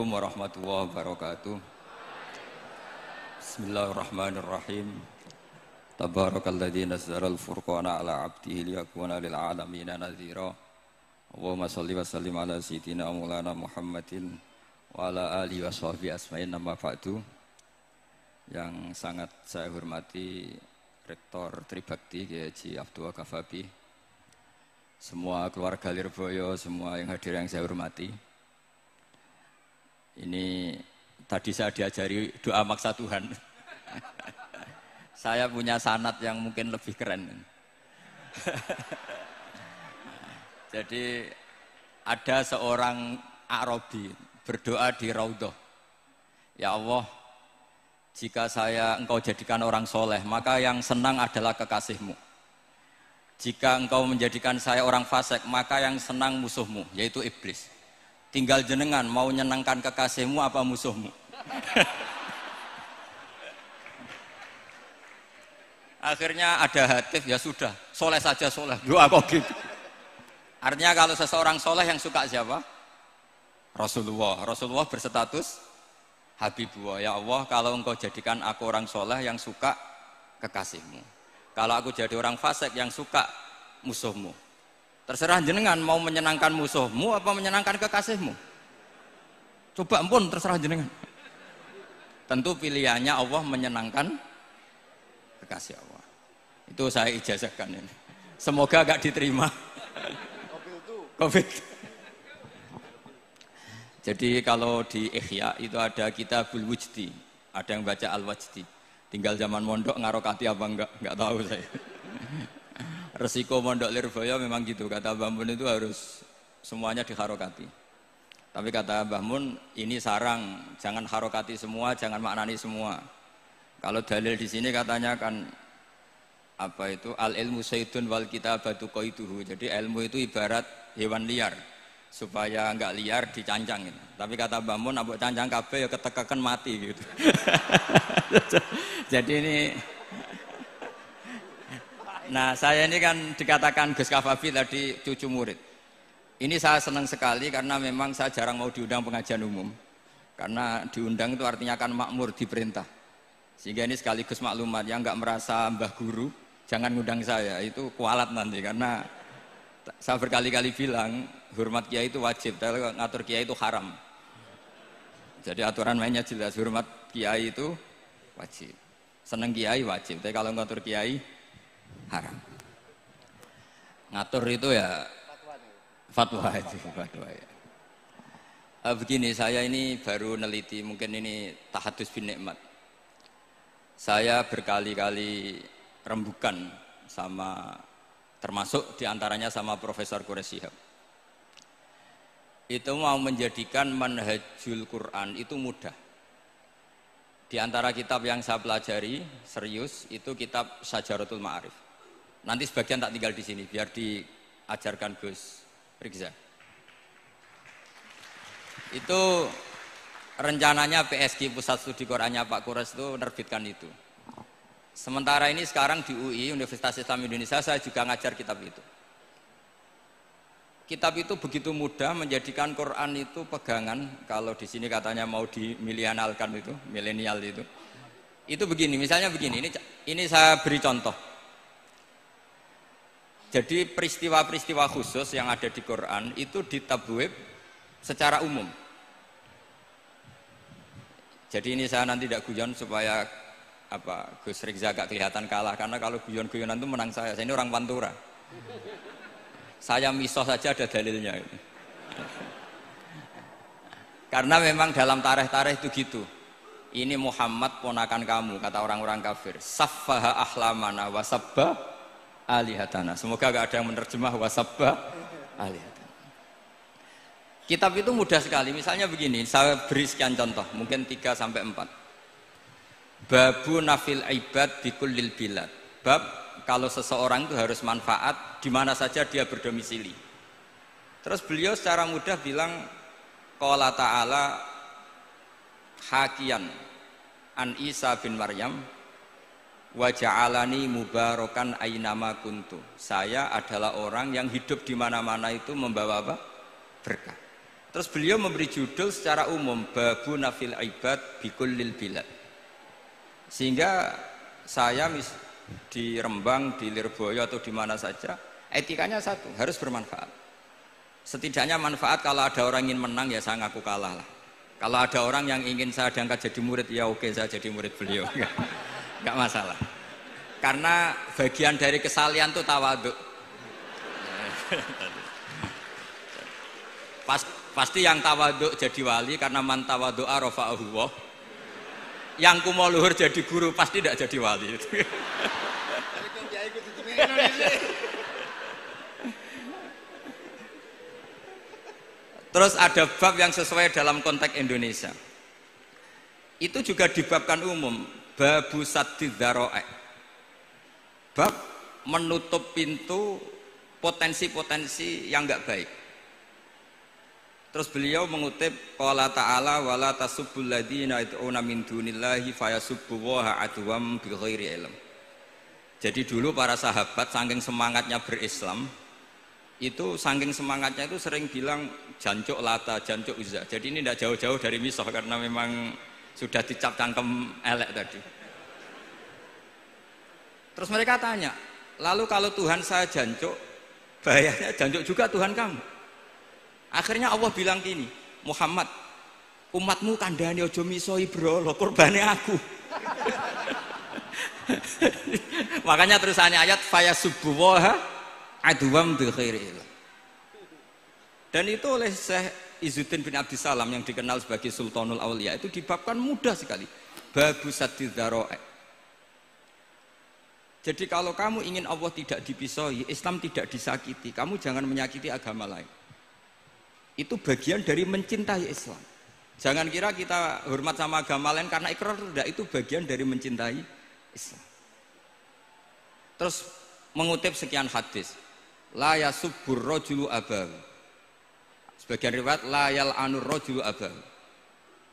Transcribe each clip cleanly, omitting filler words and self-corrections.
Assalamualaikum warahmatullahi wabarakatuh. Bismillahirrahmanirrahim. Tabarakalladzi nazzala al-furqana ala 'abdihi liyakuna lil 'alamina nadhira. Allahumma shalli wa sallim ala sayyidina maulana Muhammadin wa ala alihi wa sahbihi asma'in amma ba'du. Yang sangat saya hormati Rektor Tribakti Kiai Haji Abdul Kafabi, semua keluarga Lirboyo, semua yang hadir yang saya hormati. Ini tadi saya diajari doa maksa Tuhan. Saya punya sanad yang mungkin lebih keren. Jadi ada seorang Arabi berdoa di Raudhah. Ya Allah, jika Engkau jadikan orang soleh, maka yang senang adalah kekasih-Mu. Jika Engkau menjadikan saya orang fasik, maka yang senang musuh-Mu, yaitu iblis. Tinggal jenengan mau nyenangkan kekasih-Mu apa musuh-Mu. Akhirnya ada hatif, ya sudah, soleh saja soleh, doa kok gitu. Artinya kalau seseorang soleh yang suka siapa? Rasulullah. Rasulullah berstatus Habibullah. Ya Allah, kalau Engkau jadikan aku orang soleh yang suka kekasih-Mu, kalau aku jadi orang fasik yang suka musuh-Mu, terserah jenengan mau menyenangkan musuh-Mu apa menyenangkan kekasih-Mu. Coba ampun, terserah jenengan. Tentu pilihannya Allah menyenangkan kekasih Allah. Itu saya ijazahkan ini. Semoga gak diterima. Covid. Jadi kalau di Ihya itu ada Kitabul Wujdi, ada yang baca Al-Wajdi. Tinggal zaman mondok ngarokati apa enggak tahu saya. Resiko mondok Lirboyo memang gitu, kata Mbah Mun itu harus semuanya diharokati. Tapi kata Mbah Mun ini sarang, jangan harokati semua, jangan maknani semua. Kalau dalil di sini katanya kan apa itu al ilmu sayyidun wal kitabatu qaiduhu. Jadi ilmu itu ibarat hewan liar, supaya enggak liar dicancang gitu. Tapi kata Mbah Mun ambek cancang kabeh ya ketekeken mati gitu. Jadi ini, nah saya ini kan dikatakan Gus Kafabi tadi cucu murid. Ini saya senang sekali karena memang saya jarang mau diundang pengajian umum. Karena diundang itu artinya kan makmur, diperintah. Sehingga ini sekaligus maklumat, yang nggak merasa mbah guru jangan ngundang saya, itu kualat nanti. Karena saya berkali-kali bilang hormat kiai itu wajib, tapi ngatur kiai itu haram. Jadi aturan mainnya jelas, hormat kiai itu wajib, seneng kiai wajib, tapi kalau ngatur kiai haram. Ngatur itu ya fatwa itu, fatwa ya. Begini, saya ini baru neliti, mungkin ini tahadus bin nikmat. Saya berkali-kali rembukan sama, termasuk diantaranya sama Profesor Quraish Shihab. Itu mau menjadikan manhajul Quran itu mudah. Di antara kitab yang saya pelajari serius itu kitab Syajaratul Ma'arif. Nanti sebagian tak tinggal di sini biar diajarkan Gus Rikza. Itu rencananya PSG Pusat Studi Qurannya Pak Quraish itu menerbitkan itu. Sementara ini sekarang di UI Universitas Islam Indonesia saya juga ngajar kitab itu. Kitab itu begitu mudah menjadikan Quran itu pegangan. Kalau di sini katanya mau dimilenialkan itu, milenial itu. Itu begini, misalnya begini. Ini saya beri contoh. Jadi peristiwa-peristiwa khusus yang ada di Quran itu ditabwib secara umum. Jadi ini saya nanti tidak guyon supaya Gus Rikza gak kelihatan kalah, karena kalau guyon-guyonan itu menang saya. Saya ini orang Pantura. Saya misoh saja ada dalilnya. Karena memang dalam tarikh-tarikh itu gitu. Ini Muhammad ponakan kamu, kata orang-orang kafir. Saffaha ahlamana wasabba alihatana. Semoga gak ada yang menerjemah wasabba alihatana. Kitab itu mudah sekali, misalnya begini, saya beri sekian contoh, mungkin 3 sampai 4. Babu nafil ibad bikullil bilad. Bab kalau seseorang itu harus manfaat di mana saja dia berdomisili. Terus beliau secara mudah bilang qala ta'ala hakian an Isa bin Maryam wa ja'alani mubarakan ainama kuntu. Saya adalah orang yang hidup di mana-mana itu membawa apa? Berkah. Terus beliau memberi judul secara umum Babu Nafil Ibad Bikullil Bilad. Sehingga saya di Rembang, di Lirboyo atau di mana saja, etikanya satu, harus bermanfaat. Setidaknya manfaat kalau ada orang ingin menang ya saya ngaku kalah lah. Kalau ada orang yang ingin saya diangkat jadi murid ya oke saya jadi murid beliau. Enggak masalah. Karena bagian dari kesalian itu tawaduk. Pasti yang tawaduk jadi wali karena man tawadu'a rafa'ahu Allah. Yang kumo luhur jadi guru pasti tidak jadi wali. Terus ada bab yang sesuai dalam konteks Indonesia. Itu juga dibabkan umum, babu saddid dzara'i. Bab menutup pintu potensi-potensi yang enggak baik. Terus beliau mengutip qala ta'ala wala tasubbul ladzina yad'una min dunillahi fayasubbullaha adwam bighairi ilm. Jadi dulu para sahabat saking semangatnya berislam, itu saking semangatnya itu sering bilang jancuk lata, jancuk uzza. Jadi ini tidak jauh-jauh dari misah karena memang sudah dicap cangkem elek tadi. Terus mereka tanya, lalu kalau Tuhan saya jancuk, bahayanya jancuk juga Tuhan kamu. Akhirnya Allah bilang gini, Muhammad, umatmu kandhane aja misoi brolo, kurbane aku. Makanya terusannya ayat fayasubbuha adwam bil khairi. Dan itu oleh Syekh Izzuddin bin Abdissalam yang dikenal sebagai Sultanul Aulia itu dibabkan mudah sekali. Babu saddid dzara'i. Jadi kalau kamu ingin Allah tidak dipisoi, Islam tidak disakiti, kamu jangan menyakiti agama lain. Itu bagian dari mencintai Islam. Jangan kira kita hormat sama agama lain karena ikrar, tidak, itu bagian dari mencintai Islam. Terus mengutip sekian hadis, la yasubbur rajulu abahu. Sebagian riwayat la yal'anur rajulu abahu.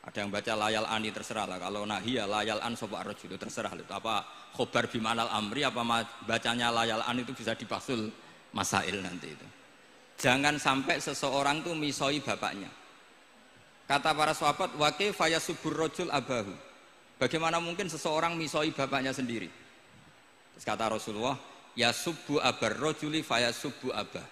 Ada yang baca layal ani, terserah lah. Kalau nahiyah layal an sapa rajulu, terserah itu. Apa khobar bimanal amri apa bacanya layal an itu bisa dipasul masail nanti itu. Jangan sampai seseorang tuh misoi bapaknya. Kata para sahabat, wa kaifa yasubbur rajul abahu. Bagaimana mungkin seseorang misoi bapaknya sendiri? Terus kata Rasulullah, yasubbu abar rajuli fayasubbu abah.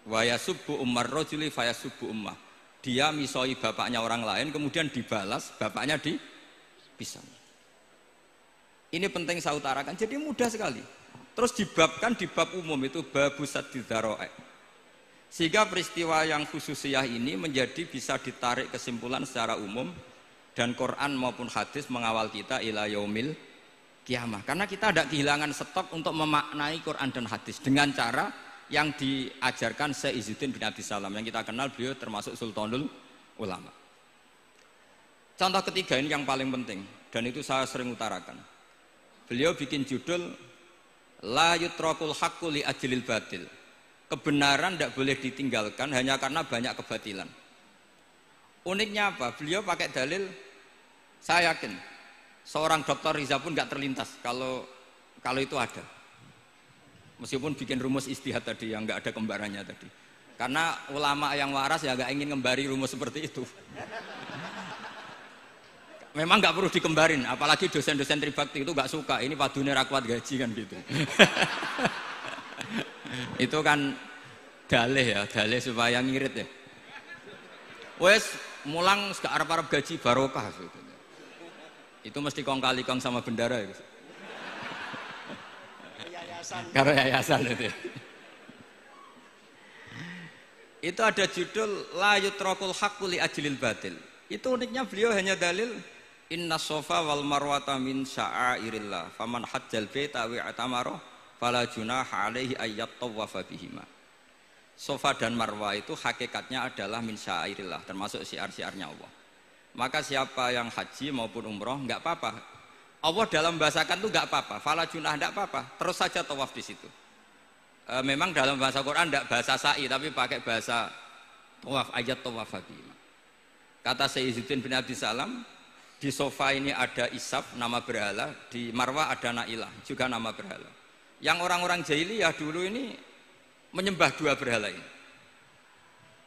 Wa yasubbu ummar rajuli fayasubbu ummah. Dia misoi bapaknya orang lain kemudian dibalas bapaknya dipisah. Ini penting saya utarakan. Jadi mudah sekali. Terus dibabkan di bab umum itu babu saddid dzara'i. Sehingga peristiwa yang khususiyah ini menjadi bisa ditarik kesimpulan secara umum dan Quran maupun hadis mengawal kita ila yaumil kiamah. Karena kita tidak kehilangan stok untuk memaknai Quran dan hadis dengan cara yang diajarkan Syekh Izzuddin bin Abdissalam yang kita kenal, beliau termasuk Sultanul Ulama. Contoh ketiga ini yang paling penting dan itu saya sering utarakan. Beliau bikin judul la yutrakul haqqu li ajlil batil. Kebenaran tidak boleh ditinggalkan hanya karena banyak kebatilan. Uniknya apa? Beliau pakai dalil, saya yakin seorang dokter Riza pun nggak terlintas kalau itu ada. Meskipun bikin rumus istihad tadi yang nggak ada kembarannya tadi. Karena ulama yang waras ya nggak ingin ngembari rumus seperti itu. Memang nggak perlu dikembarin, apalagi dosen-dosen tribakti itu nggak suka. Ini padune ra kuat gaji kan gitu. Itu kan dalih ya, dalih supaya ngirit ya. Wes mulang gak arep-arep gaji barokah gitu. Itu mesti kong kali kong sama bendara ya. Karena yayasan itu. Itu ada judul la yutrakul haqqu li ajlil batil. Itu uniknya beliau hanya dalil inna sofa wal marwata min sya'airillah faman hajjal baita wa atamara fala junaha alaihi ayyat tawafa bihima. Sofa dan Marwah itu hakikatnya adalah min sya'airillah, termasuk syiar-syiarnya Allah. Maka siapa yang haji maupun umroh enggak apa-apa. Allah dalam bahasakan itu enggak apa-apa, fala junah enggak apa-apa, terus saja tawaf di situ. Memang dalam bahasa Quran enggak bahasa sa'i tapi pakai bahasa tawaf, ayat tawafa bihima. Kata Syekh Izzuddin bin Abdissalam, di sofa ini ada Isaf nama berhala, di Marwah ada Nailah juga nama berhala. Yang orang-orang jahiliyah dulu ini menyembah dua berhala ini.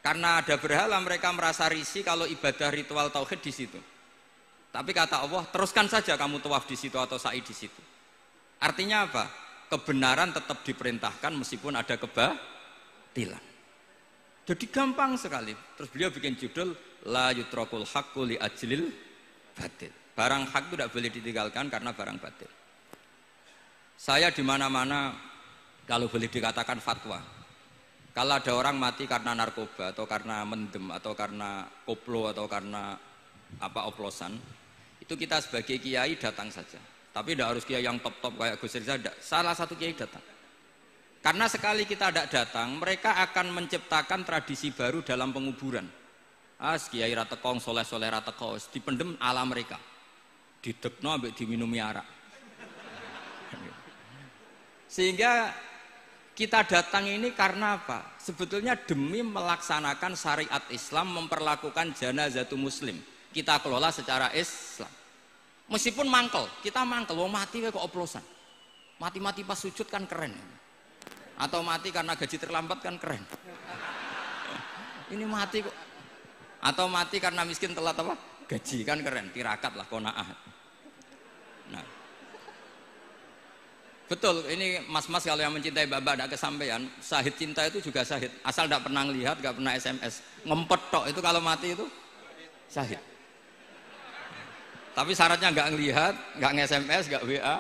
Karena ada berhala mereka merasa risih kalau ibadah ritual tauhid di situ. Tapi kata Allah, teruskan saja kamu tawaf di situ atau sa'i di situ. Artinya apa? Kebenaran tetap diperintahkan meskipun ada kebatilan. Jadi gampang sekali. Terus beliau bikin judul la yutrakul haqqu li ajlil batil. Barang hak itu tidak boleh ditinggalkan karena barang batil. Saya di mana-mana kalau boleh dikatakan fatwa. Kalau ada orang mati karena narkoba atau karena mendem atau karena koplo atau karena oplosan, itu kita sebagai kiai datang saja. Tapi tidak harus kiai yang top-top kayak Gus Rizal, salah satu kiai datang. Karena sekali kita tidak datang, mereka akan menciptakan tradisi baru dalam penguburan. Kiai ratekong, soleh-soleh ratekong, dipendem ala mereka. Didekno ambek diminumi arak. Sehingga kita datang ini karena apa? Sebetulnya demi melaksanakan syariat Islam, memperlakukan janazatu muslim. Kita kelola secara Islam. Meskipun mangkel, kita mangkel, wong mati kok oplosan. Mati-mati pas sujud kan keren. Atau mati karena gaji terlambat kan keren. Ini mati kok. Atau mati karena miskin telat apa? Gaji kan keren, tirakat lah qanaah. Nah. Betul, ini mas-mas kalau yang mencintai bapak tidak kesampaian, syahid cinta itu juga syahid. Asal tidak pernah lihat, tidak pernah SMS. Ngempet tok itu kalau mati itu syahid. Tapi syaratnya nggak ngelihat, nggak nge-SMS, nggak WA.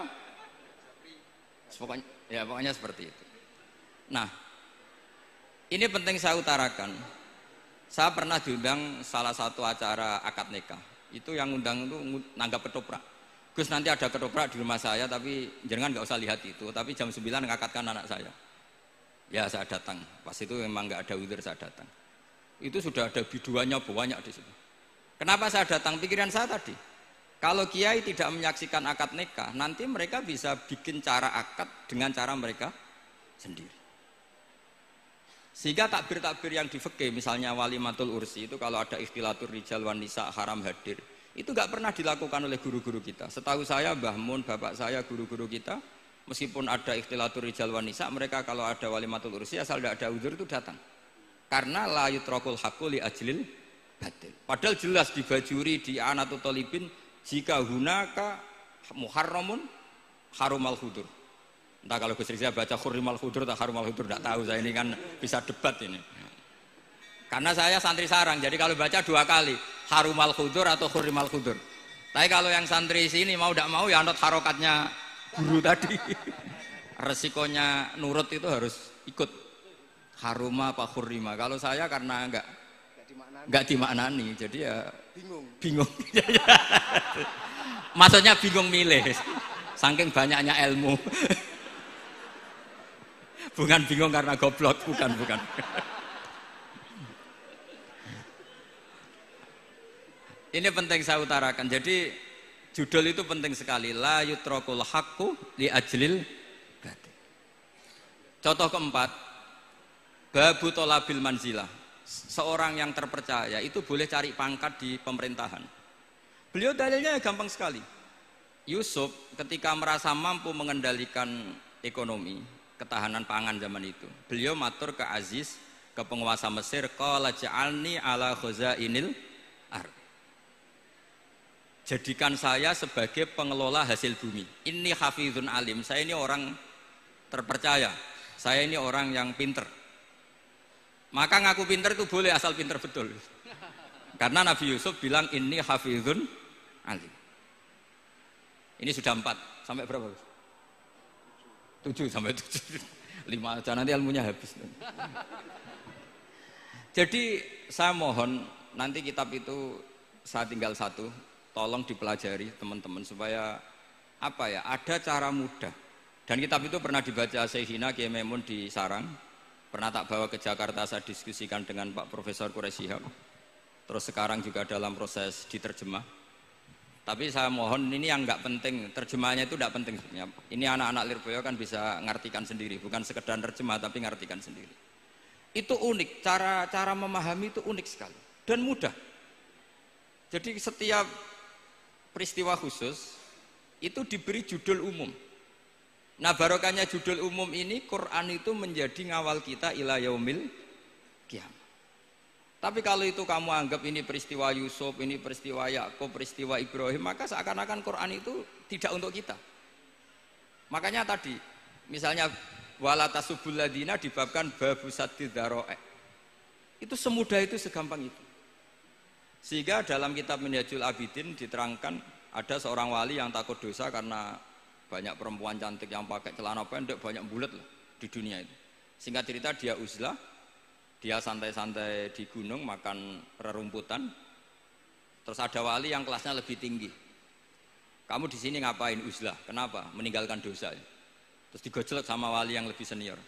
Pokoknya seperti itu. Nah, ini penting saya utarakan. Saya pernah diundang salah satu acara akad nikah. Itu yang undang itu nanggap ketoprak. Gus nanti ada ketoprak di rumah saya, tapi jangan nggak usah lihat itu. Tapi jam 9 ngakatkan anak saya. Ya saya datang. Pas itu memang nggak ada udzur saya datang. Itu sudah ada biduannya banyak di situ. Kenapa saya datang? Pikiran saya tadi. Kalau kiai tidak menyaksikan akad nikah, nanti mereka bisa bikin cara akad dengan cara mereka sendiri. Sehingga takbir-takbir yang di fikih, misalnya walimatul ursi itu kalau ada ikhtilatur rijal wan nisa haram hadir. Itu nggak pernah dilakukan oleh guru-guru kita. Setahu saya Mbah Mun, bapak saya, guru-guru kita, meskipun ada ikhtilatur rijal wan nisa, mereka kalau ada walimatul ursi asal tidak ada udzur itu datang. Karena la yutrakul haqqu li ajlil batil. Padahal jelas di Bajuri, di Anatut Thalibin, jika hunaka muharramun harumal hudur. Entah kalau Gus Rizal baca hurrimal hudur atau harumal hudur, tidak tahu saya, ini kan bisa debat ini. Karena saya santri sarang, jadi kalau baca 2 kali harumal hudur atau hurrimal hudur. Tapi kalau yang santri sini mau tidak mau ya anut harokatnya guru tadi. Resikonya nurut itu harus ikut haruma apa hurrima. Kalau saya karena enggak dimaknani, jadi ya bingung. Maksudnya bingung milih, saking banyaknya ilmu. Bukan bingung karena goblok, bukan. Ini penting saya utarakan. Jadi judul itu penting sekali. La yutrakul haqqu li ajlil batil. Contoh keempat, babu tolabil manzilah. Seorang yang terpercaya itu boleh cari pangkat di pemerintahan. Beliau dalilnya gampang sekali. Yusuf ketika merasa mampu mengendalikan ekonomi, ketahanan pangan zaman itu, beliau matur ke Aziz, ke penguasa Mesir, qala ja'alni ala khazainil ardh. Jadikan saya sebagai pengelola hasil bumi. Ini hafizun alim, saya ini orang terpercaya, saya ini orang yang pinter. Maka ngaku pinter itu boleh asal pinter betul. Karena Nabi Yusuf bilang ini hafizun alim. Ini sudah 4, sampai berapa? 7 sampai 7. 5 aja nanti ilmunya habis. Jadi saya mohon nanti kitab itu saya tinggal 1. Tolong dipelajari teman-teman supaya ada cara mudah. Dan kitab itu pernah dibaca Syekhina Kiai Maimun di Sarang, pernah tak bawa ke Jakarta, saya diskusikan dengan Pak Profesor Quraisy Shihab. Terus sekarang juga dalam proses diterjemah. Tapi saya mohon ini yang nggak penting, terjemahnya itu nggak penting sebenarnya. Ini anak-anak Lirboyo kan bisa ngartikan sendiri, bukan sekedar terjemah tapi ngartikan sendiri. Itu unik, cara memahami itu unik sekali dan mudah. Jadi setiap peristiwa khusus itu diberi judul umum. Nah barokahnya judul umum ini, Quran itu menjadi ngawal kita ila yaumil qiyamah. Tapi kalau itu kamu anggap ini peristiwa Yusuf, ini peristiwa Yakub, peristiwa Ibrahim, maka seakan-akan Quran itu tidak untuk kita. Makanya tadi, misalnya wala tasubul ladina dibabkan babu saddid dzara'i. Itu semudah itu, segampang itu. Sehingga dalam kitab Minhajul Abidin diterangkan ada seorang wali yang takut dosa karena banyak perempuan cantik yang pakai celana pendek, banyak bulat lah di dunia itu. Singkat cerita dia uzlah, dia santai-santai di gunung makan rerumputan. Terus ada wali yang kelasnya lebih tinggi. Kamu di sini ngapain uzlah? Kenapa? Meninggalkan dosa. Terus digojlok sama wali yang lebih senior.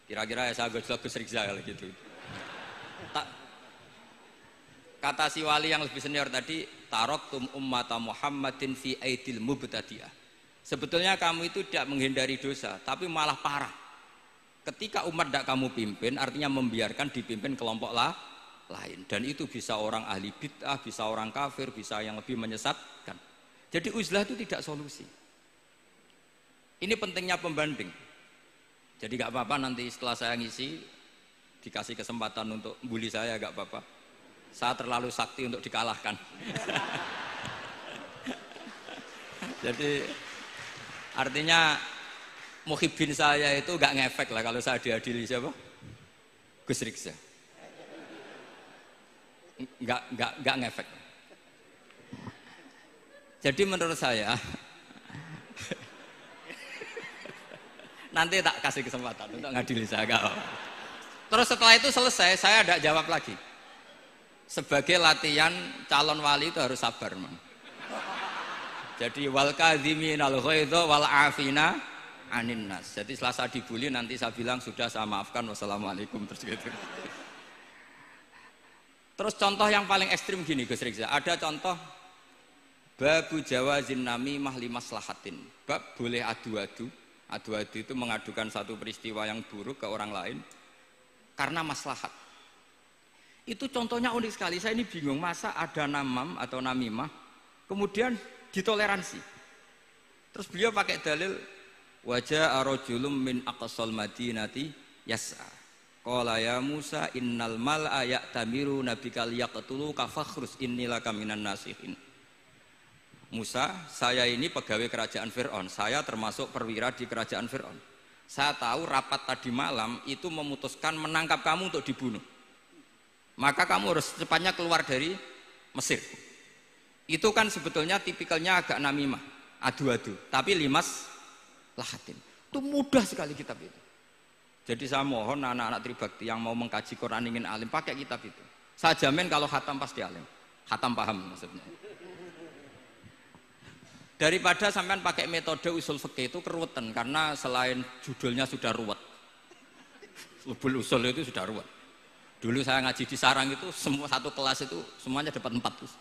Kira-kira ya saya gojlok Gus Rizal gitu. Kata si wali yang lebih senior tadi, taraktum ummata Muhammadin fi aidil mubtadi'ah. Sebetulnya kamu itu tidak menghindari dosa, tapi malah parah. Ketika umat tidak kamu pimpin, artinya membiarkan dipimpin kelompok lain. Dan itu bisa orang ahli bid'ah, bisa orang kafir, bisa yang lebih menyesatkan. Jadi uzlah itu tidak solusi. Ini pentingnya pembanding. Jadi gak apa-apa nanti setelah saya ngisi, dikasih kesempatan untuk bully saya, gak apa-apa. Saya terlalu sakti untuk dikalahkan. Jadi artinya muhibbin saya itu gak ngefek lah kalau saya diadili siapa? Gus Riksa. Gak ngefek. Jadi menurut saya nanti tak kasih kesempatan untuk ngadili saya. Terus setelah itu selesai, saya tidak jawab lagi. Sebagai latihan calon wali itu harus sabar, man. Jadi wal kadhiminal ghaidha wal afina anin nas. Jadi setelah saya dibully nanti saya bilang sudah saya maafkan, wassalamualaikum, terus gitu. Terus contoh yang paling ekstrim gini Gus Rizal, ada contoh babu jawazin namimah limaslahatin. Bab boleh adu-adu. Adu-adu itu mengadukan satu peristiwa yang buruk ke orang lain karena maslahat. Itu contohnya unik sekali. Saya ini bingung, masa ada namam atau namimah kemudian ditoleransi. Terus beliau pakai dalil wajah arojulum min aqsal madinati yas'a. Qala ya Musa innal mal'a ya'tamiru nabikal yaqtuluka fakhrus innilaka minan nasihin. Musa, saya ini pegawai kerajaan Fir'aun, saya termasuk perwira di kerajaan Fir'aun. Saya tahu rapat tadi malam itu memutuskan menangkap kamu untuk dibunuh. Maka kamu harus secepatnya keluar dari Mesir. Itu kan sebetulnya tipikalnya agak namimah, adu-adu, tapi limas lahatin. Itu mudah sekali kitab itu. Jadi saya mohon anak-anak Tribakti yang mau mengkaji Quran ingin alim, pakai kitab itu. Saya jamin kalau khatam pasti alim. Khatam paham maksudnya. Daripada sampean pakai metode usul fikih itu keruwetan, karena selain judulnya sudah ruwet. Lubul usul itu sudah ruwet. Dulu saya ngaji di sarang itu semua satu kelas itu semuanya dapat 4 terus.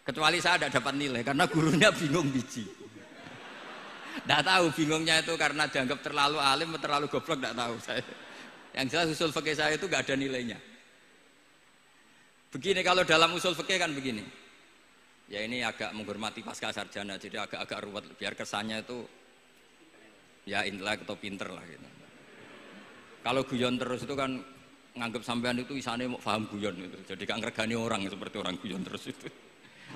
Kecuali saya tidak dapat nilai karena gurunya bingung biji. Tidak tahu bingungnya itu karena dianggap terlalu alim atau terlalu goblok, tidak tahu saya. Yang jelas usul fikih saya itu nggak ada nilainya. Begini kalau dalam usul fikih kan begini. Ya ini agak menghormati pasca sarjana, jadi agak-agak ruwet biar kesannya itu ya intelek atau pinter lah gitu. Kalau guyon terus itu kan nganggap sampean itu isane mau paham guyon itu. Jadi gak ngregani orang seperti orang guyon terus itu.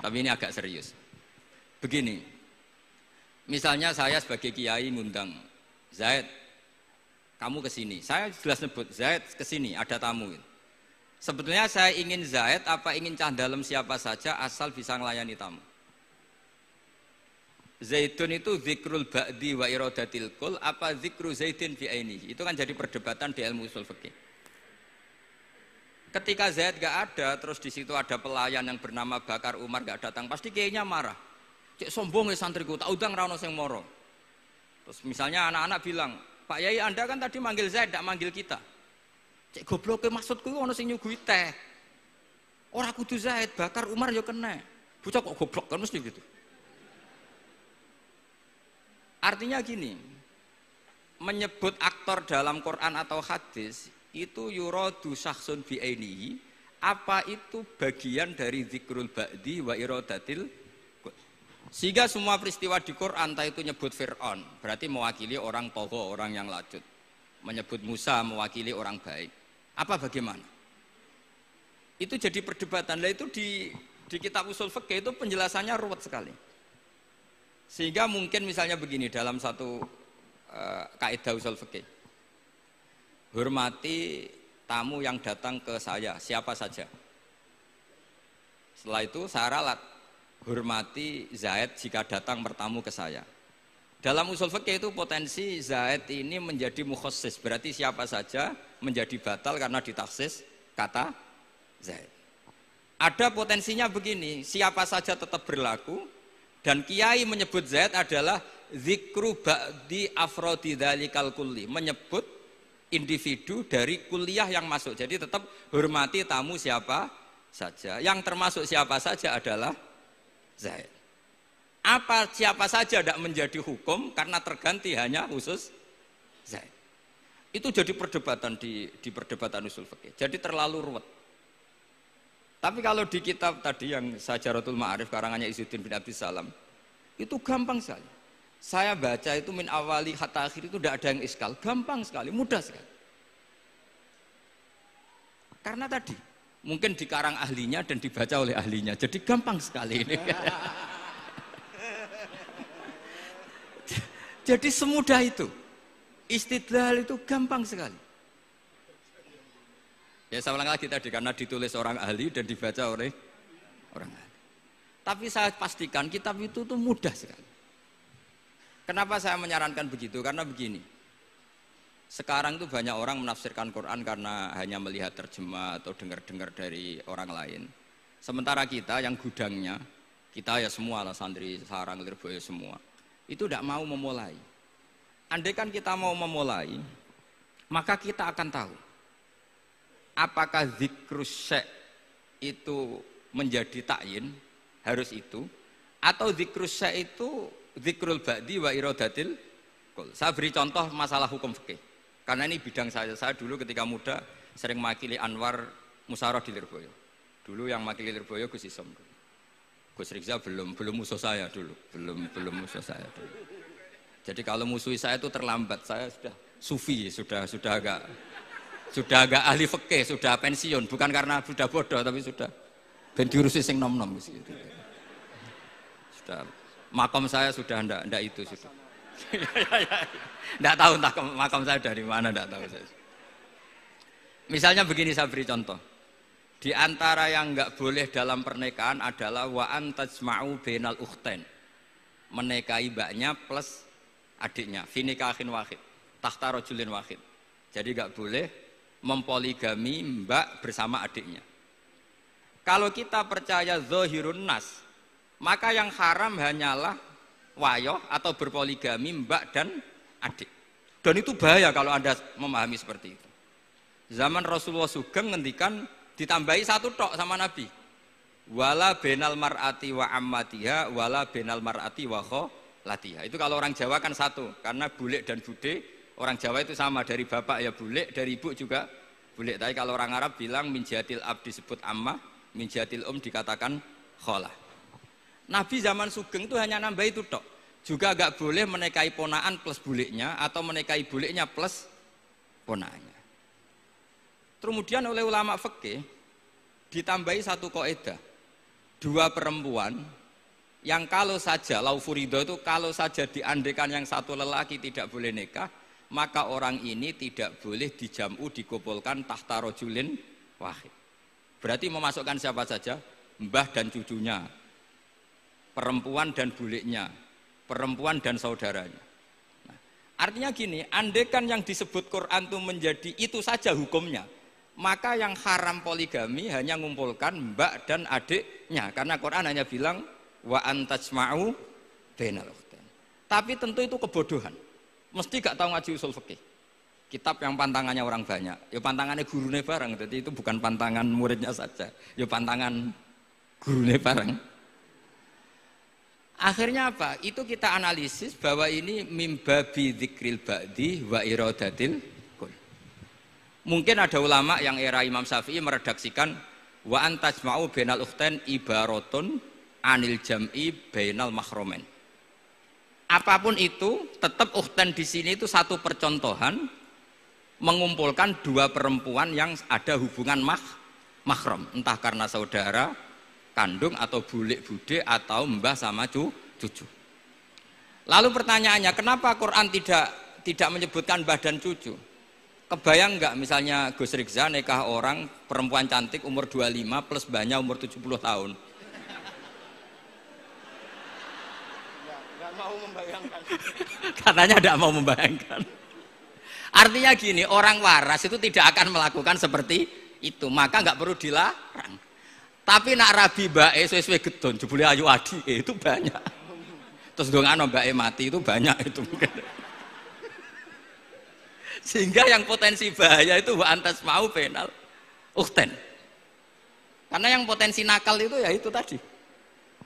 Tapi ini agak serius. Begini. Misalnya saya sebagai kiai ngundang Zaid, kamu ke sini. Saya jelas sebut Zaid ke sini, ada tamu. Sebetulnya saya ingin Zaid apa ingin cah dalam siapa saja asal bisa melayani tamu. Zaidun itu zikrul ba'di wa iradatil kul apa zikru zaidin fi ainihi. Itu kan jadi perdebatan di ilmu usul fikih. Ketika Zaid gak ada, terus di situ ada pelayan yang bernama Bakar Umar gak datang, pasti kayaknya marah. Cek sombong ya santriku, tak udang ra ono sing moro. Terus misalnya anak-anak bilang, Pak Yai Anda kan tadi manggil Zaid, gak manggil kita. Cek gobloke maksudku ono sing nyuguhi teh. Ora kudu Zaid, Bakar Umar ya kena. Bocah kok goblok kan mesti gitu. Artinya gini, menyebut aktor dalam Quran atau hadis itu yuradu syakhsun bi'ainihi, apa itu bagian dari zikrul ba'di wa iradatil. Sehingga semua peristiwa di Quran entah itu nyebut Fir'aun berarti mewakili orang togo, orang yang lacut. Menyebut Musa mewakili orang baik. Apa bagaimana? Itu jadi perdebatan. Lah itu di kitab usul fikih itu penjelasannya ruwet sekali. Sehingga mungkin misalnya begini dalam satu kaidah usul fikih. Hormati tamu yang datang ke saya, siapa saja. Setelah itu saya ralat, hormati Zaid jika datang bertamu ke saya. Dalam usul fikih itu potensi Zaid ini menjadi mukhassis, berarti siapa saja menjadi batal karena ditaksis kata Zaid. Ada potensinya begini, siapa saja tetap berlaku dan kiai menyebut Zaid adalah zikru ba'di afrodi dzalikal kulli, menyebut individu dari kuliah yang masuk. Jadi tetap hormati tamu siapa saja. Yang termasuk siapa saja adalah Zaid. Apa siapa saja tidak menjadi hukum karena terganti hanya khusus Zaid. Itu jadi perdebatan di perdebatan usul fikih. Jadi terlalu ruwet. Tapi kalau di kitab tadi yang Syajaratul Ma'arif karangannya Izzuddin bin Abdis Salam, itu gampang sekali. Saya baca itu min awali hatta akhir itu tidak ada yang iskal, gampang sekali, mudah sekali. Karena tadi mungkin dikarang ahlinya dan dibaca oleh ahlinya, jadi gampang sekali ini. Jadi semudah itu. Istidlal itu gampang sekali. Ya saya ulang lagi tadi, karena ditulis orang ahli dan dibaca oleh orang ahli. Tapi saya pastikan kitab itu tuh mudah sekali. Kenapa saya menyarankan begitu? Karena begini. Sekarang itu banyak orang menafsirkan Quran karena hanya melihat terjemah atau dengar-dengar dari orang lain. Sementara kita yang gudangnya, kita ya semua lah, santri, sarang, lirboyo semua, itu tidak mau memulai. Andai kan kita mau memulai, maka kita akan tahu apakah zikrus syek itu menjadi takyin, harus itu, atau zikrus syek itu zikrul ba'di wa iradatil kul. Saya beri contoh masalah hukum fikih. Karena ini bidang saya. Saya dulu ketika muda sering makili Anwar Musyawarah di Lirboyo. Dulu yang makili Lirboyo Gus Isom. Gus Rizal belum musuh saya dulu. Belum musuh saya dulu. Jadi kalau musuh saya itu terlambat, saya sudah sufi, sudah agak ahli fikih, sudah pensiun, bukan karena sudah bodoh tapi sudah ben diurusi sing nom-nom gitu. Sudah makom saya sudah ndak itu sudah. Ndak tahu entah makom saya dari mana, ndak tahu saya. Misalnya begini, saya beri contoh. Di antara yang nggak boleh dalam pernikahan adalah wa antajma'u bainal ukhtain. Menikahi mbaknya plus adiknya, fi nikahin wahid, tahta rajulin wahid. Jadi nggak boleh mempoligami mbak bersama adiknya. Kalau kita percaya zahirun nas, maka yang haram hanyalah wayoh atau berpoligami mbak dan adik. Dan itu bahaya kalau Anda memahami seperti itu. Zaman Rasulullah Sugeng ngendikan ditambahi satu tok sama Nabi. Wala benal mar'ati wa ammatiha wala benal mar'ati wa kholatiha. Itu kalau orang Jawa kan satu, karena bulik dan bude orang Jawa itu sama, dari bapak ya bulik, dari ibu juga bulik. Tapi kalau orang Arab bilang min jatil ab disebut ammah, min jatil dikatakan kholah. Nabi zaman Sugeng itu hanya nambah itu tok. Juga agak boleh menikahi ponaan plus buliknya atau menikahi buliknya plus ponaannya. Kemudian oleh ulama fikih ditambahi satu kaidah. Dua perempuan yang kalau saja laufurido itu kalau saja diandekan yang satu lelaki tidak boleh nikah, maka orang ini tidak boleh dijamu dikumpulkan tahta rajulin wahid. Berarti memasukkan siapa saja? Mbah dan cucunya, perempuan dan buliknya, perempuan dan saudaranya. Nah, artinya gini, andekan yang disebut Quran itu menjadi itu saja hukumnya, maka yang haram poligami hanya mengumpulkan mbak dan adiknya, karena Quran hanya bilang wa antajma'u bainal ukhtain. Tapi tentu itu kebodohan. Mesti gak tahu ngaji usul fikih. Kitab yang pantangannya orang banyak, ya pantangannya gurune bareng, jadi itu bukan pantangan muridnya saja, ya pantangan gurune bareng. Akhirnya apa? Itu kita analisis bahwa ini mimbabi dzikril ba'di wa iradatil kul. Mungkin ada ulama yang era Imam Syafi'i meredaksikan wa antajma'u bainal ukhtain ibaratun anil jam'i bainal mahromen. Apapun itu, tetap ukhtain di sini itu satu percontohan mengumpulkan dua perempuan yang ada hubungan mahram, entah karena saudara kandung atau bulik bude atau mbah sama cucu. Lalu pertanyaannya, kenapa Quran tidak menyebutkan mbah dan cucu? Kebayang nggak misalnya Gus Rizza nikah orang perempuan cantik umur 25 plus mbahnya umur 70 tahun? Nggak mau membayangkan. Katanya tidak mau membayangkan. Artinya gini, orang waras itu tidak akan melakukan seperti itu, maka nggak perlu dilarang. Tapi nak rabi bae suwe-suwe gedon, jebule ayu adi itu banyak. Terus dongano bae mati itu banyak itu mungkin. Sehingga yang potensi bahaya itu wa antas mau penal ukten. Karena yang potensi nakal itu ya itu tadi.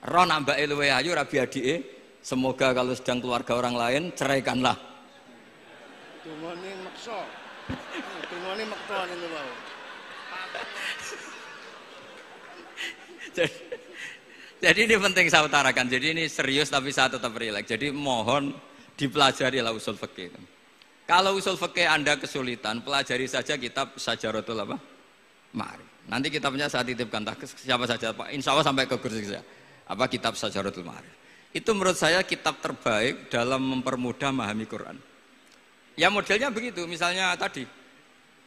Ro nambake luwe ayu rabi adike, semoga kalau sedang keluarga orang lain ceraikanlah. Dungane maksa. Dungane maksa niku wae. Jadi ini penting saya utarakan. Jadi ini serius tapi saya tetap rileks. Jadi mohon dipelajari lah usul fikih. Kalau usul fikih Anda kesulitan, pelajari saja kitab Syajaratul apa? Ma'arif. Nanti kitabnya saya titipkan siapa saja Pak. Insya Allah sampai ke kursi saya. Apa kitab Syajaratul Ma'arif. Itu menurut saya kitab terbaik dalam mempermudah memahami Quran. Ya modelnya begitu, misalnya tadi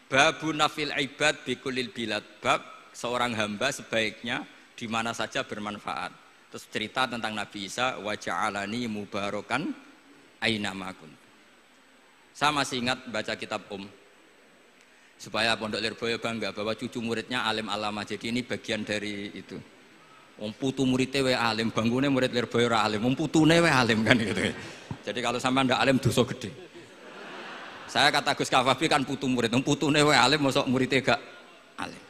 babun nafil ibad bikulil bilad, bab seorang hamba sebaiknya di mana saja bermanfaat. Terus cerita tentang Nabi Isa, wa ja'alani mubarakan aina ma kuntu. Saya masih ingat baca kitab supaya Pondok Lirboyo bangga bahwa cucu muridnya alim alama. Jadi ini bagian dari itu. Wong putu muridnya we alim, bangunnya murid Lirboyo ra alim, wong putune we alim kan gitu. Jadi kalau sampai ndak alim dosa gede. Saya kata Gus Kafabi kan putu murid, wong putune we alim mosok muridnya gak alim.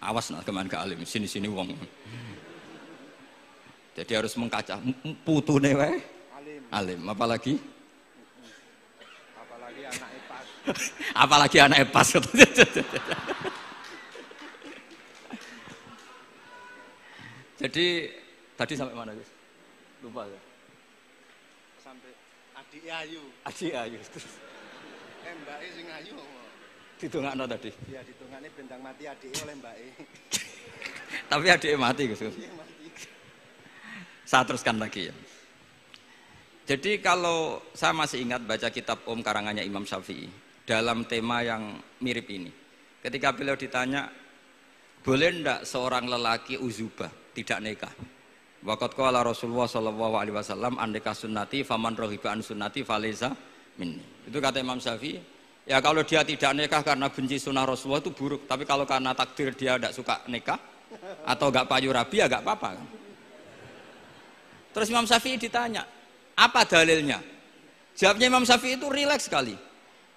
Awas nak keman gak alim, sini-sini wong. Jadi harus mengkaca putune we alim, apalagi Anak epas. apalagi anak epas. Jadi tadi sampai mana Gus? Lupa ya. Sampai adik ayu. Adik ayu. Mbake sing ayu. Ditungakno tadi. Ya ditungane bentang mati adike oleh mbake. Tapi adike mati Gus. Saya teruskan lagi ya. Jadi kalau saya masih ingat baca kitab karangannya Imam Syafi'i dalam tema yang mirip ini. Ketika beliau ditanya, boleh ndak seorang lelaki uzubah tidak nikah? Waqat qala Rasulullah sallallahu alaihi wasallam andeka sunnati faman rohiba an sunnati faleza minni. Itu kata Imam Syafi'i. Ya kalau dia tidak nikah karena benci sunnah Rasulullah itu buruk. Tapi kalau karena takdir dia tidak suka nikah atau gak payu rabi ya gak apa-apa. Terus Imam Syafi'i ditanya, apa dalilnya? Jawabnya Imam Syafi'i itu rileks sekali.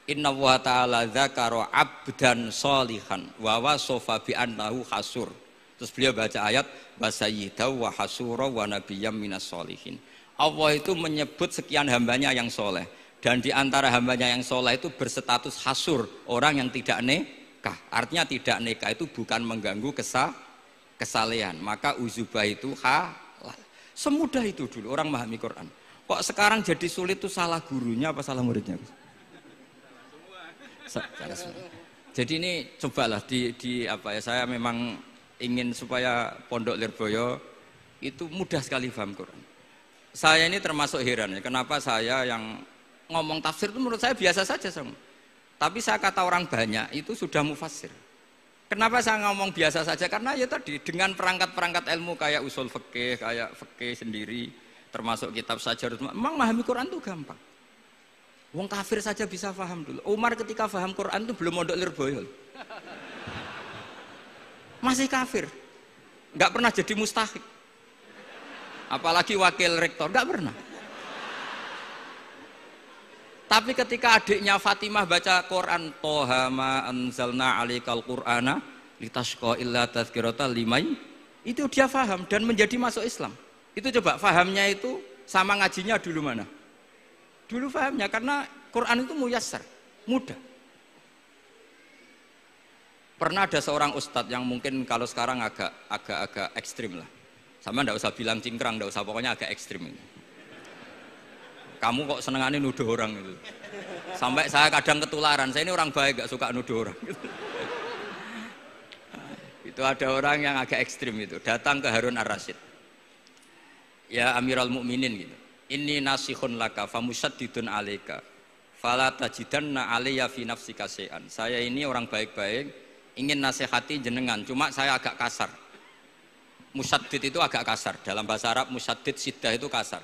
Inna wa ta'ala dzakara abdan sholihan wa wasofa bi annahu hasur. Terus beliau baca ayat wasayyidaw wa hasura wa nabiyyam minas sholihin. Allah itu menyebut sekian hambanya yang soleh. Dan di antara hambanya yang soleh itu berstatus hasur, orang yang tidak nikah. Artinya tidak nikah itu bukan mengganggu kesalehan. Maka uzubah itu halal. Semudah itu dulu orang memahami Quran. Kok sekarang jadi sulit itu salah gurunya apa salah muridnya? Salah semua. Jadi ini cobalah di apa ya, saya memang ingin supaya Pondok Lirboyo itu mudah sekali paham Quran. Saya ini termasuk heran ya, kenapa saya yang ngomong tafsir itu menurut saya biasa saja sama. Tapi saya kata orang banyak itu sudah mufassir. Kenapa saya ngomong biasa saja? Karena ya tadi dengan perangkat-perangkat ilmu kayak usul fikih, kayak fikih sendiri, termasuk kitab Syajarut, memang memahami Quran itu gampang. Wong kafir saja bisa paham dulu. Umar ketika paham Quran itu belum mondok Lirboyo. Masih kafir. Enggak pernah jadi mustahik. Apalagi wakil rektor, enggak pernah. Tapi ketika adiknya Fatimah baca Quran, Toha ma anzalna alaikal Qur'ana litashqa illa tazkirata limai, itu dia paham dan menjadi masuk Islam. Itu coba fahamnya itu sama ngajinya dulu mana? Dulu fahamnya karena Quran itu muyassar, mudah. Pernah ada seorang ustadz yang mungkin kalau sekarang agak ekstrim lah. Sama ndak usah bilang cingkrang, ndak usah, pokoknya agak ekstrim ini. Kamu kok senengannya nuduh orang itu. Sampai saya kadang ketularan, saya ini orang baik gak suka nuduh orang. Itu ada orang yang agak ekstrim itu, datang ke Harun ar-Rasyid. Ya Amirul Mukminin gitu. Inni nasihun laka famusaddidun alaika. Fala tajidanna alayya fi nafsika syai'an. Saya ini orang baik-baik, ingin nasihati jenengan, cuma saya agak kasar. Musaddid itu agak kasar. Dalam bahasa Arab musaddid siddah itu kasar.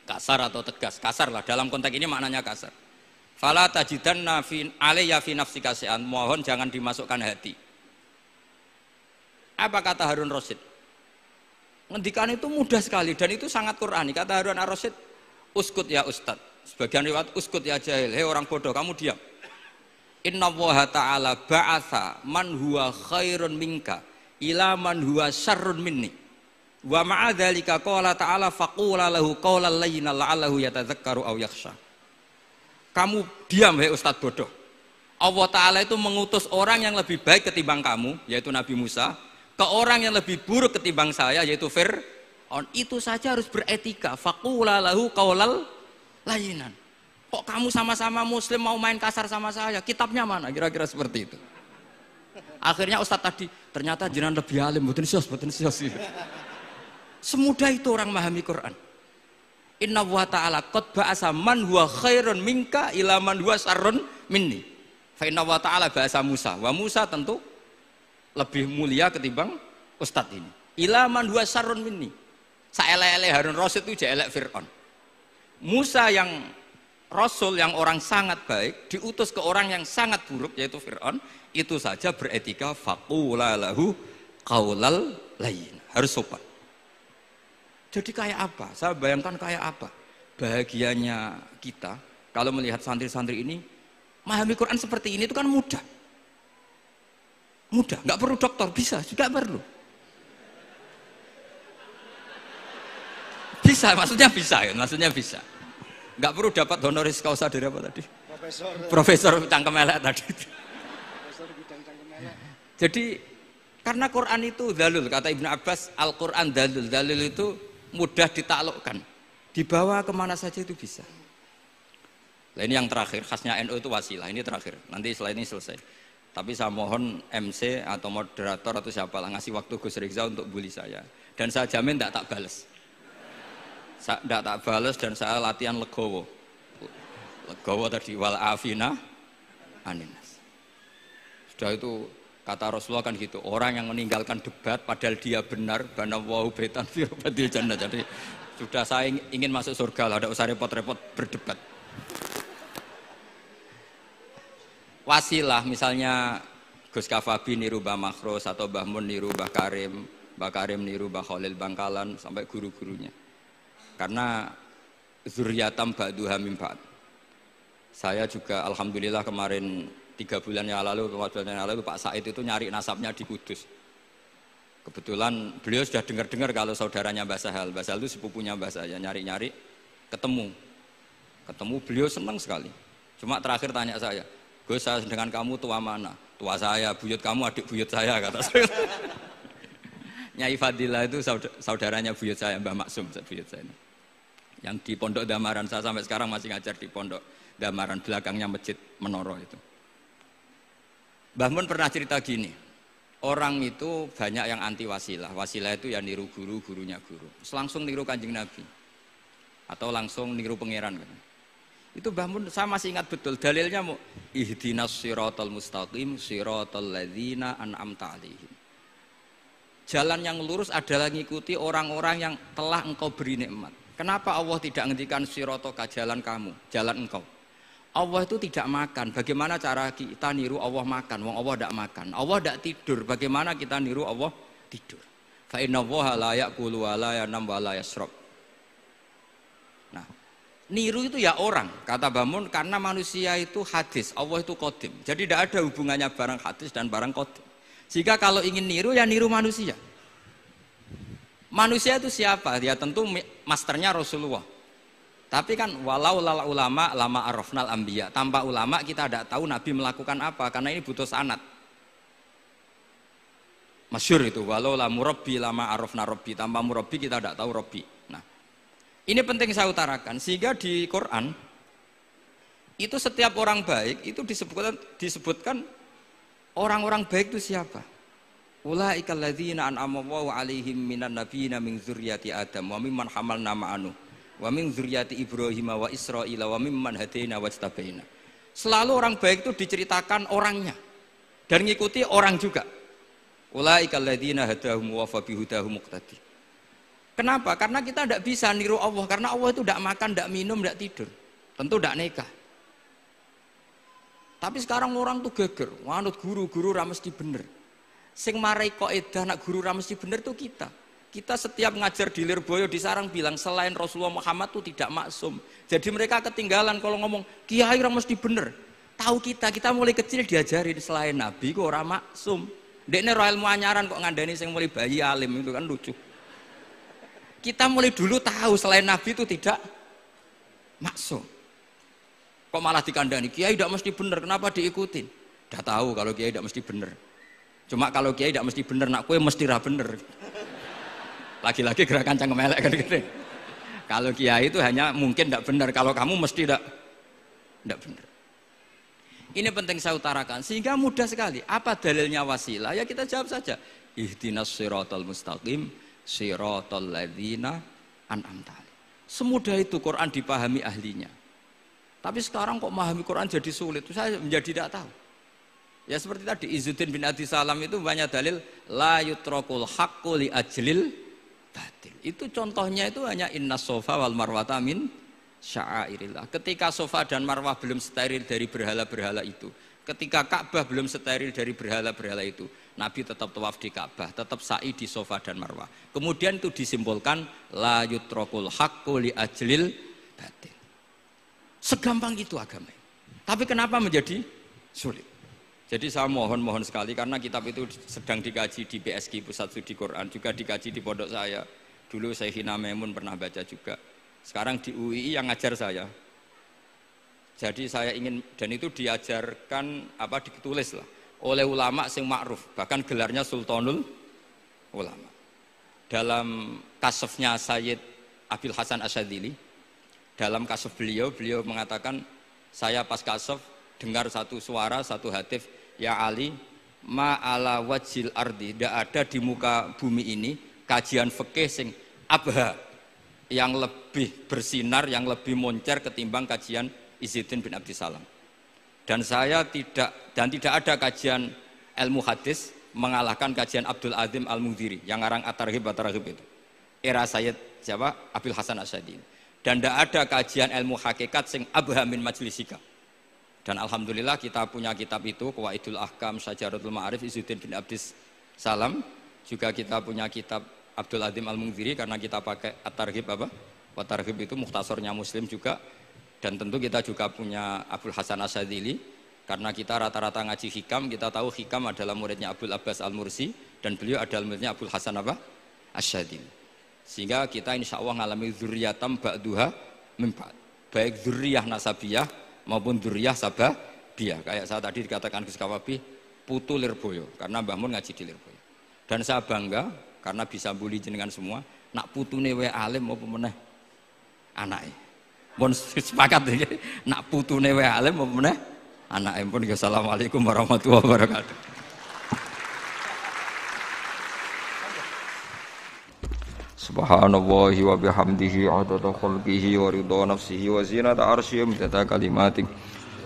Kasar atau tegas, kasar lah. Dalam konteks ini maknanya kasar. Fala tajidanna alayya fi nafsika syai'an. Mohon jangan dimasukkan hati. Apa kata Harun Rasyid? Ngendikan itu mudah sekali dan itu sangat Qur'ani. Kata Harun ar-Rasyid, uskut ya Ustadz. Sebagian riwayat uskut ya jahil. Hei orang bodoh, kamu diam. Inna Allah ta'ala ba'atha man huwa khairun minka ila man huwa syarrun minni. Wa ma'adzalika qala ta'ala faqula lahu qawlan layyinan la'allahu yatadzakkaru aw yakhsha. Kamu diam hei Ustadz bodoh. Allah Ta'ala itu mengutus orang yang lebih baik ketimbang kamu, yaitu Nabi Musa, ke orang yang lebih buruk ketimbang saya, yaitu Fir'aun. Itu saja harus beretika. Faqula lahu qawlan layyinan. Kok kamu sama-sama muslim mau main kasar sama saya? Kitabnya mana? Kira-kira seperti itu. Akhirnya Ustadz tadi, ternyata jenengan lebih alim, mboten sios. Semudah itu orang memahami Quran. Inna wa ta'ala qad ba'asa man huwa khairun minka ila man huwa syarrun minni. Fa inna wa ta'ala ba'asa Musa. Wa Musa tentu lebih mulia ketimbang Ustadz ini. Ila man huwa syarrun minni. Saelek-elek Harun Rasyid itu jelek Fir'aun. Musa yang Rasul yang orang sangat baik diutus ke orang yang sangat buruk yaitu Fir'aun, itu saja beretika faqula lahu qaulal layyin. Harus sopan. Jadi kayak apa? Saya bayangkan kayak apa bahagianya kita kalau melihat santri-santri ini memahami Quran seperti ini. Itu kan mudah, nggak perlu dokter, bisa juga perlu, bisa, maksudnya bisa, nggak perlu dapat honoris causa dari apa tadi? Profesor cangkem elek tadi. Profesor bidang cangkem elek. Jadi karena Quran itu dalil, kata Ibnu Abbas, Al-Quran dalil itu mudah ditaklukkan, dibawa kemana saja itu bisa. Nah ini yang terakhir, khasnya NU itu wasilah, ini terakhir, nanti setelah ini selesai. Tapi saya mohon MC atau moderator atau siapa lah ngasih waktu Gus Rizza untuk bully saya, dan saya jamin tidak tak balas. Tidak tak balas dan saya latihan legowo tadi, wal afina aninas. Sudah itu kata Rasulullah kan gitu, orang yang meninggalkan debat padahal dia benar, bana wau betan fi rabbil jannah. Jadi sudah saya ingin masuk surga lah, tidak usah repot-repot berdebat. Wasilah misalnya Gus Kafabi niru Mbah Makhros atau Mbah Mun niru Mbah Karim niru Mbah Khalil Bangkalan sampai guru-gurunya. Karena zuriyatam ba'duha min ba'd. Saya juga alhamdulillah kemarin 3 bulan yang lalu, 4 bulan yang lalu Pak Said itu nyari nasabnya di Kudus. Kebetulan beliau sudah dengar-dengar kalau saudaranya Mbah Sahal itu sepupunya Mbah saya, nyari-nyari ketemu beliau senang sekali. Cuma terakhir tanya saya, Gus, saya dengan kamu tua mana? Tua saya, buyut kamu adik buyut saya, kata saya. Nyai Fadilah itu saudaranya buyut saya, Mbah Maksum buyut saya. Yang di Pondok Damaran, saya sampai sekarang masih ngajar di Pondok Damaran, belakangnya Masjid Menoro itu. Mbah Mun pernah cerita gini, orang itu banyak yang anti wasilah. Wasilah itu ya niru guru, gurunya guru. Langsung niru Kanjeng Nabi. Atau langsung niru pangeran kan. Itu Mbah Mun saya masih ingat betul dalilnya, ihdinas siratal mustaqim siratal ladzina an'amta 'alaihim. Jalan yang lurus adalah mengikuti orang-orang yang telah engkau beri nikmat. Kenapa Allah tidak ngendikan siratoka, jalan kamu, jalan engkau? Allah itu tidak makan. Bagaimana cara kita niru Allah makan? Wong Allah tidak makan. Allah tidak tidur. Bagaimana kita niru Allah tidur? Fa inna Allaha la ya'kulu wa la yanam wa la yashrab. Nah, niru itu ya orang, kata Bamun, karena manusia itu hadis, Allah itu qadim. Jadi tidak ada hubungannya barang hadis dan barang qadim. Jika kalau ingin niru ya niru manusia. Manusia itu siapa? Ya tentu masternya Rasulullah. Tapi kan walau lala ulama lama arafnal anbiya. Tanpa ulama kita tidak tahu Nabi melakukan apa, karena ini butuh sanad. Masyhur itu, walau la murabbi lama arafna rabbi. Tanpa murabbi kita tidak tahu rabbi. Nah, ini penting saya utarakan, sehingga di Quran itu setiap orang baik itu disebutkan orang-orang baik itu siapa? Ulaikal ladzina an'ama Allahu 'alaihim minan nabiyyin min dzurriyyati Adam wa mimman hamalna ma'anu wa min dzurriyyati Ibrahim wa Israila wa mimman hadaina wajtabaina. Selalu orang baik itu diceritakan orangnya dan ngikuti orang juga. Ulaikal ladzina hadahum wa fa bihudahum muqtadi. Kenapa? Karena kita tidak bisa niru Allah, karena Allah itu tidak makan, tidak minum, tidak tidur. Tentu tidak nikah. Tapi sekarang orang tuh geger, manut guru-guru ra mesti bener. Sing marai kaidah nak guru ra mesti bener tuh kita. Kita setiap ngajar di Lirboyo di Sarang bilang selain Rasulullah Muhammad tuh tidak maksum. Jadi mereka ketinggalan kalau ngomong kiai ra mesti bener. Tahu kita mulai kecil diajari selain Nabi kok ora maksum. Dekne ro ilmu anyaran kok ngandani sing mulai bayi alim itu kan lucu. Kita mulai dulu tahu selain Nabi itu tidak maksum. Kok malah dikandani kiai tidak mesti bener, kenapa diikutin? Udah tahu kalau kiai tidak mesti bener. Cuma kalau kiai tidak mesti bener, nak kue mesti ra bener. Lagi-lagi gerakan cangkem elek kan gitu. Kalau kiai itu hanya mungkin tidak benar, kalau kamu mesti tidak benar. Ini penting saya utarakan sehingga mudah sekali. Apa dalilnya wasilah? Ya kita jawab saja. Ihdinas siratal mustaqim, siratal ladzina an'amta alaihim. Semudah itu Quran dipahami ahlinya. Tapi sekarang kok memahami Quran jadi sulit. Saya menjadi tidak tahu. Ya seperti tadi Izzuddin bin Abi Salam itu banyak dalil la yutrakul haqqu li ajlil batil. Itu contohnya itu hanya innas sofa wal marwata min sya'airillah. Ketika sofa dan marwah belum steril dari berhala-berhala itu, ketika Ka'bah belum steril dari berhala-berhala itu, Nabi tetap tawaf di Ka'bah, tetap sa'i di sofa dan marwah. Kemudian itu disimpulkan la yutrakul haqqu li ajlil batil. Segampang itu agama. Tapi kenapa menjadi sulit? Jadi saya mohon sekali karena kitab itu sedang dikaji di BSG Pusat Studi Quran, juga dikaji di pondok saya. Dulu Syekhina Maimun pernah baca juga. Sekarang di UII yang ngajar saya. Jadi saya ingin, dan itu diajarkan ditulis lah oleh ulama sing ma'ruf, bahkan gelarnya Sultanul Ulama. Dalam kasafnya Sayyid Abil Hasan Asyadzili, dalam kasaf beliau mengatakan, saya pas kasaf dengar satu suara, satu hatif, ya Ali, ma'ala wajil ardi, tidak ada di muka bumi ini kajian fikih sing abha, yang lebih bersinar, yang lebih moncer ketimbang kajian Izzuddin bin Abdi Salam. Dan tidak ada kajian ilmu hadis mengalahkan kajian Abdul Azim Al-Mundhiri yang ngarang At-Targhib itu. Era Sayyid siapa? Abil Hasan Asyadzili. Dan tidak ada kajian ilmu hakikat sing abha min majlisika. Dan alhamdulillah kita punya kitab itu, Qawaidul Ahkam, Syajaratul Ma'arif, Izzuddin bin Abdis Salam. Juga kita punya kitab Abdul Azim Al-Mundhiri karena kita pakai At-Targhib At-Targhib itu mukhtasornya Muslim juga. Dan tentu kita juga punya Abul Hasan Asyadzili karena kita rata-rata ngaji hikam, kita tahu hikam adalah muridnya Abdul Abbas Al-Mursi dan beliau adalah muridnya Abul Hasan Asyadzili. Sehingga kita insya Allah ngalami dzurriyatam ba'duha min ba'd. Baik dzurriyah nasabiyah maupun dzurriyah sababiyah. Kayak saya tadi dikatakan Gus Kawabi putu Lirboyo karena Mbah Mun ngaji di Lirboyo. Dan saya bangga karena bisa bully jenengan semua, nak putune wae alim apa meneh anake. Mun sepakat iki, nak putune wae alim apa meneh anake. Pun assalamualaikum warahmatullahi wabarakatuh. Subhanallahi wa bihamdihi adada khalqihi wa ridha nafsihi wa zinata arsyihi midada kalimatih.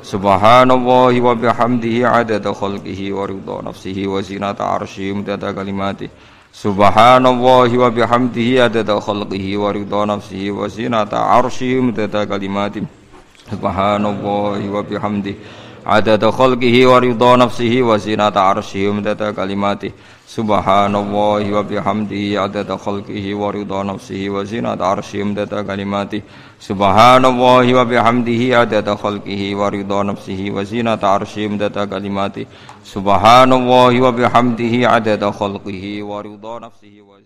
Subhanallahi wa bihamdihi adada khalqihi wa ridha nafsihi wa zinata arsyihi midada kalimatih. Subhanallahi wa bihamdihi adada khalqihi wa ridha nafsihi wa zinata arsyihi midada kalimatih. Subhanallahi wa bihamdihi adada khalqihi wa ridha nafsihi wa zinata arsyihi midada kalimatih. Subhanallahi wa bihamdihi adada khalqihi wa ridha nafsihi wa zinata arsyihi midada kalimatih. Subhanallahi wa bihamdihi adada khalqihi wa ridha nafsihi wa zinata arsyihi midada kalimatih. Subhanallahi wa bihamdihi adada khalqihi wa ridha nafsihi wa